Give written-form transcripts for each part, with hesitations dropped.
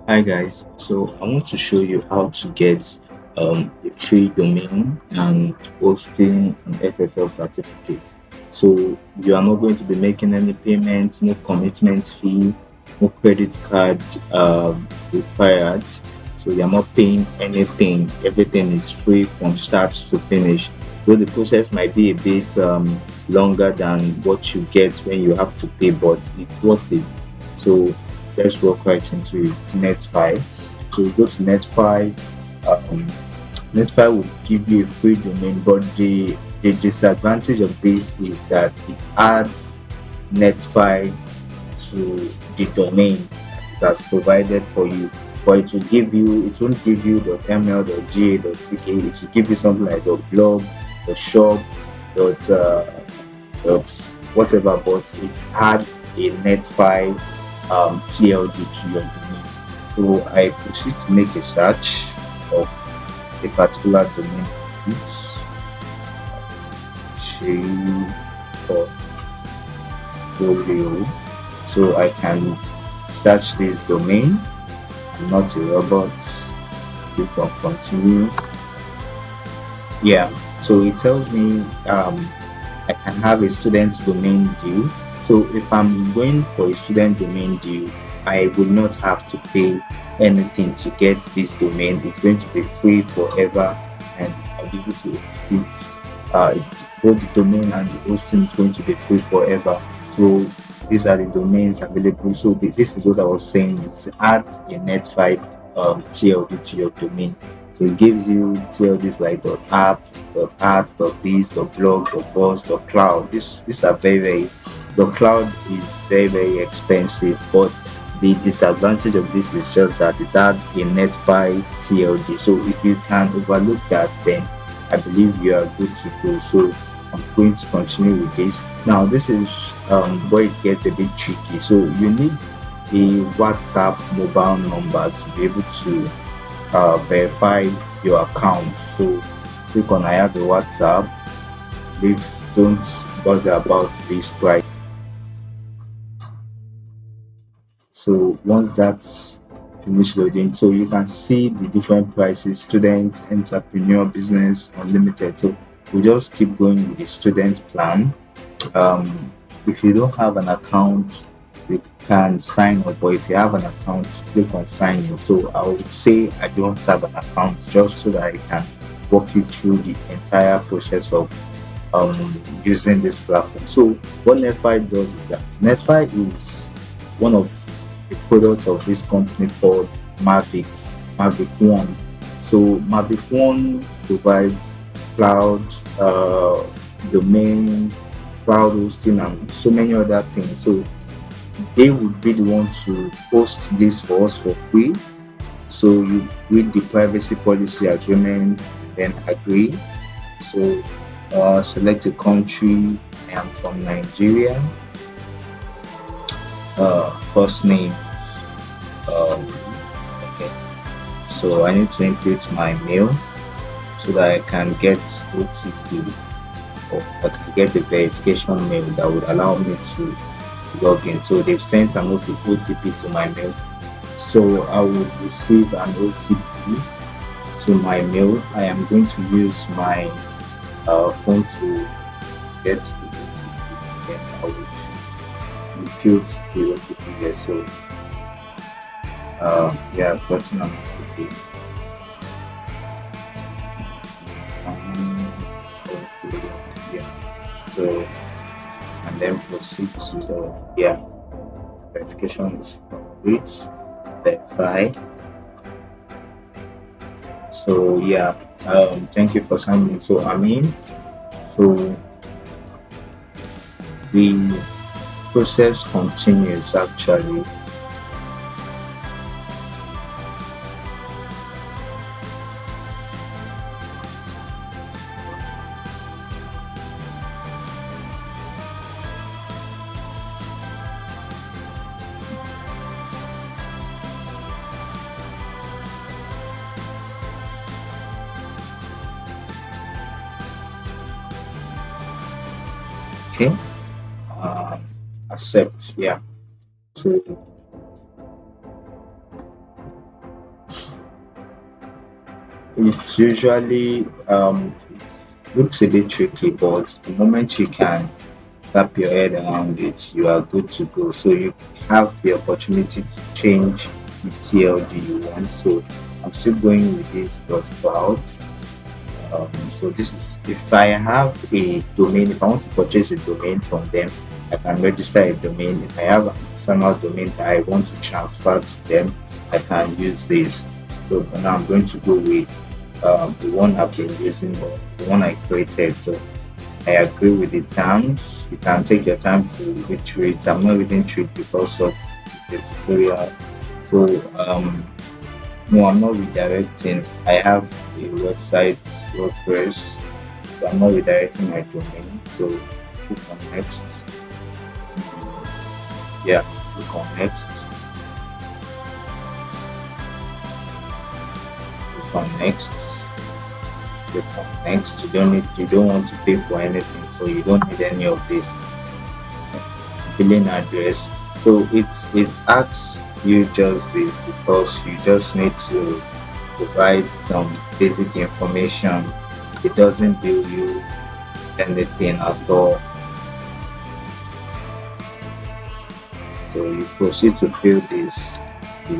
Hi guys, so I want to show you how to get a free domain and hosting an SSL certificate. So you are not going to be making any payments, no commitment fee, no credit card required. So you're not paying anything. Everything is free from start to finish. Though the process might be a bit longer than what you get when you have to pay, but it's worth it. So let's walk right into it. Netfi. So you go to Netfi. Um, Netfi will give you a free domain, but the disadvantage of this is that it adds Netfi to the domain that it has provided for you. But it won't give you .ml, .ga, .tk. It will give you something like .blog, .shop, dot dot whatever. But it adds a Netfi TLD to your domain. So I proceed to make a search of a particular domain. It's portfolio. So I can search this domain. I'm not a robot. Click on continue. Yeah. So it tells me I can have a student domain deal. So if I'm going for a student domain deal, I will not have to pay anything to get this domain. It's going to be free forever, and I'll be able to host it. Both the domain and the hosting is going to be free forever. So these are the domains available. So this is what I was saying. It adds a Netfi TLD to your domain. So it gives you TLDs like .app, .art, .biz, .blog, .buzz, .cloud. These are the cloud is very expensive, but the disadvantage of this is just that it adds a Netfi TLD. So if you can overlook that, then I believe you are good to go. So I'm going to continue with this. Now this is where it gets a bit tricky. So you need a WhatsApp mobile number to be able to verify your account. So click on I have a WhatsApp. Please don't bother about this price. So once that's finished loading, so you can see the different prices: student, entrepreneur, business, unlimited. So we just keep going with the student plan. um, if you don't have an account, you can sign up, or if you have an account, click on sign in. So I would say I don't have an account, just so that I can walk you through the entire process of using this platform. So what Netfi does is that Netfi is one of the products of this company called Mavic One. So Mavic One provides cloud domain, cloud hosting, and so many other things. So they would be the one to host this for us for free. So you read the privacy policy agreement, then agree. So select a country. I am from Nigeria. First name. Um, okay. So I need to input my mail so that I can get OTP, or I can get a verification mail that would allow me to log in. So they've sent an OTP to my mail. So I will receive an OTP to my mail. I am going to use my phone to get the OTP. Then I will impute the OTP here. So yeah, I've gotten an OTP. Yeah. So and then proceed to the verification is complete. Verify. So yeah, thank you for signing. So I mean, so the process continues actually. Okay, accept. Yeah. So It's usually it looks a bit tricky, but the moment you can wrap your head around it, you are good to go. So you have the opportunity to change the TLD you want. So I'm still going with this .cloud. So this is if I have a domain, if I want to purchase a domain from them, I can register a domain. If I have an external domain that I want to transfer to them, I can use this. So now I'm going to go with the one I've been using, the one I created. So I agree with the terms. You can take your time to read through it. I'm not reading through it because of it's a tutorial. So no, I'm not redirecting. I have a website, WordPress, so I'm not redirecting my domain. So click on next. Yeah, click on next. Click on next. Click on next. You don't want to pay for anything, so you don't need any of this billing address. So it asks you just this because you just need to provide some basic information. It doesn't bill you anything at all. So you proceed to fill this.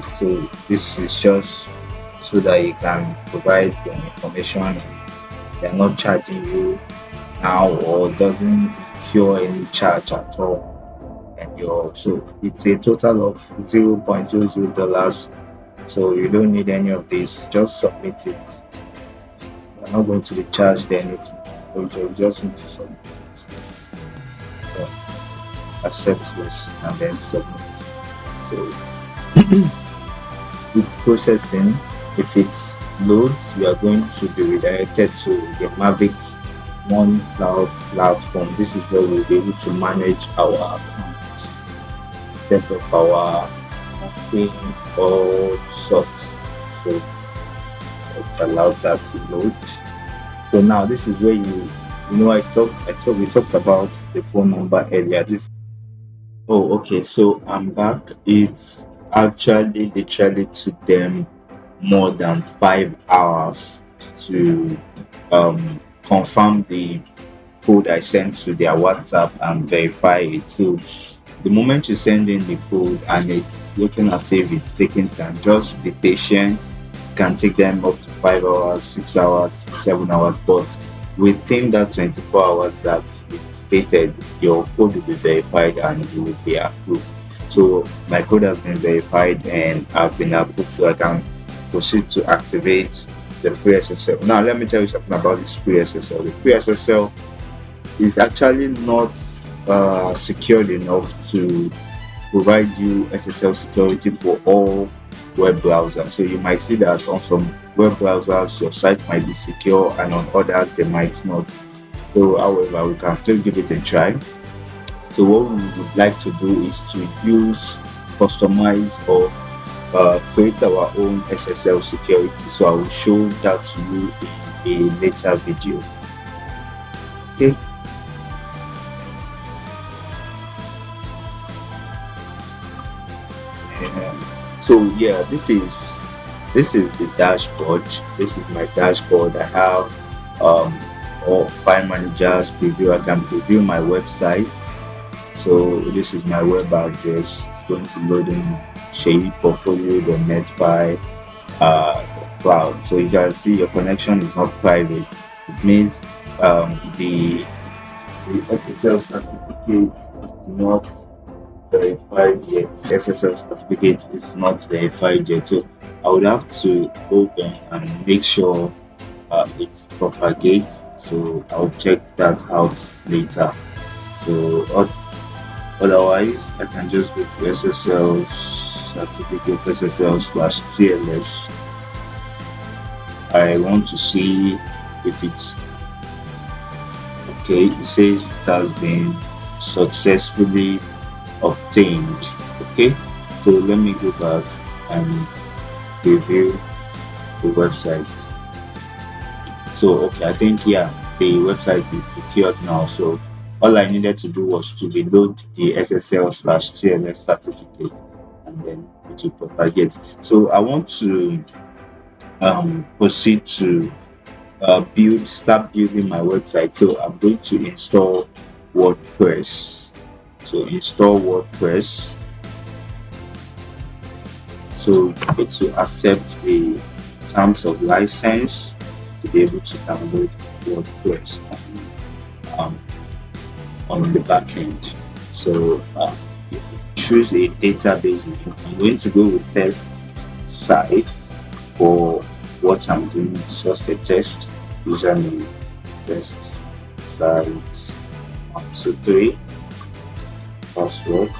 So this is just so that you can provide your information. They're not charging you now or doesn't incur any charge at all. And your so it's a total of $0.00. So you don't need any of this. Just submit it. You're not going to be charged anything. You just need to submit it. So accept this and then submit. So it's processing. If it loads, we are going to be redirected to the Mavic One cloud platform. This is where we'll be able to manage our account, set up our paying all sorts. So let's allow that to load. So now this is where we talked about the phone number earlier. This Oh, okay. So I'm back. It's actually literally took them more than 5 hours to confirm the code I sent to their WhatsApp and verify it. So the moment you send in the code and it's looking as if it's taking time, just be patient. It can take them up to 5 hours, 6 hours, 7 hours, but within that 24 hours that it stated, your code will be verified and it will be approved. So my code has been verified and I've been approved, so I can proceed to activate the free SSL. Now let me tell you something about this free SSL. The free SSL is actually not secured enough to provide you SSL security for all web browsers. So you might see that on some web browsers your site might be secure and on others they might not. So however, we can still give it a try. So what we would like to do is to use, customize or create our own SSL security. So I will show that to you in a later video. Okay. So yeah, this is the dashboard. This is my dashboard. I have all file managers preview. I can preview my website. So this is my web address. It's going to load in Shady Portfolio, the net file, cloud. So you can see your connection is not private. It means the SSL certificate is not verified yet. SSL certificate is not verified yet. So I would have to open and make sure it propagates. So I'll check that out later. So otherwise, I can just go to SSL certificate SSL/TLS. I want to see if it's okay. It says it has been successfully obtained. Okay, so let me go back and review the website. So okay, I think yeah, the website is secured now. So all I needed to do was to reload the SSL/TLS certificate and then it will propagate. So I want to proceed to start building my website. So I'm going to install WordPress. So install WordPress. So it to accept the terms of license to be able to download WordPress um, on the back end. So choose a database name. I'm going to go with test site for what I'm doing. It's just a test username, test site 123, password.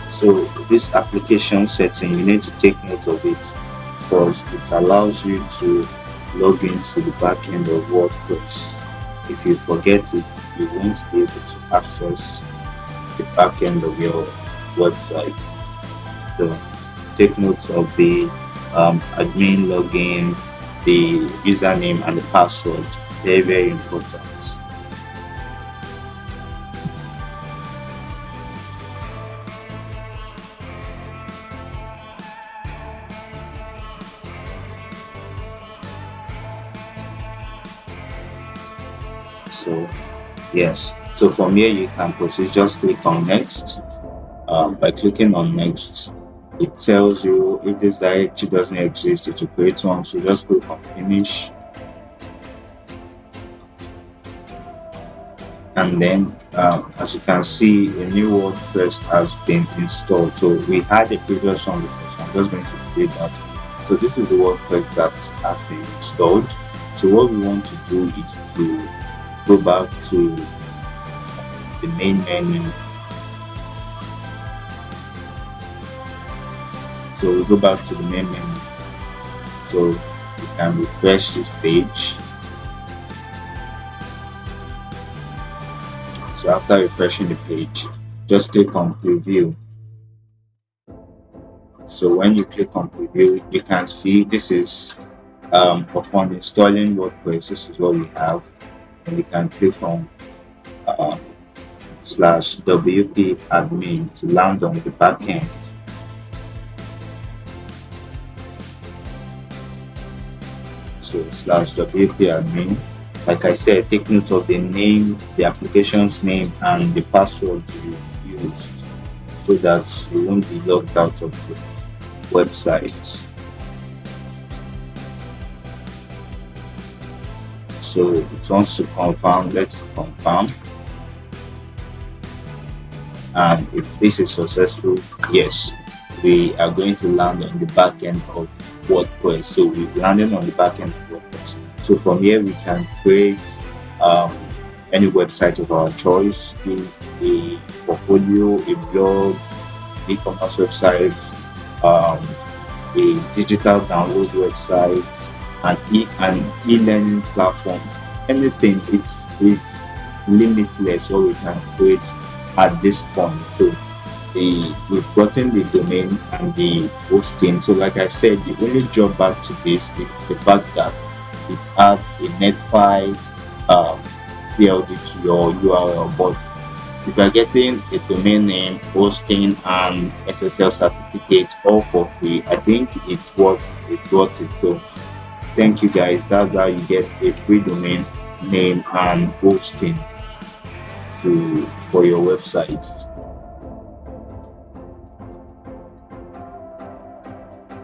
So this application setting, you need to take note of it because it allows you to log into the back end of WordPress. If you forget it, you won't be able to access the back end of your website. So take note of the admin login, the username, and the password. Very, very important. So yes, so from here you can proceed. Just click on next. By clicking on next, it tells you if this directory doesn't exist, it will create one. So just click on finish, and then as you can see, a new WordPress has been installed. So we had a previous one before, so I'm just going to delete that. So this is the WordPress that has been installed. So what we want to do is to go back to the main menu. So we go back to the main menu. So you can refresh this page. So after refreshing the page, just click on preview. So when you click on preview, you can see this is upon installing WordPress, this is what we have. And you can click on /wp admin to land on the back end. So /wp admin. Like I said, take note of the name, the application's name, and the password you used so that you won't be logged out of the website. So it wants to confirm, let it confirm. And if this is successful, yes, we are going to land on the back end of WordPress. So we've landed on the back end of WordPress. So from here we can create any website of our choice, a portfolio, a blog, e-commerce website, a digital download website, an e-learning platform. Anything, it's limitless what we can create at this point. So we've gotten the domain and the hosting. So like I said, the only drawback to this is the fact that it adds a netfi CLD to your URL. But if you're getting a domain name, hosting, and SSL certificate all for free, I think it's worth it. So thank you guys. That's how you get a free domain name and hosting for your website.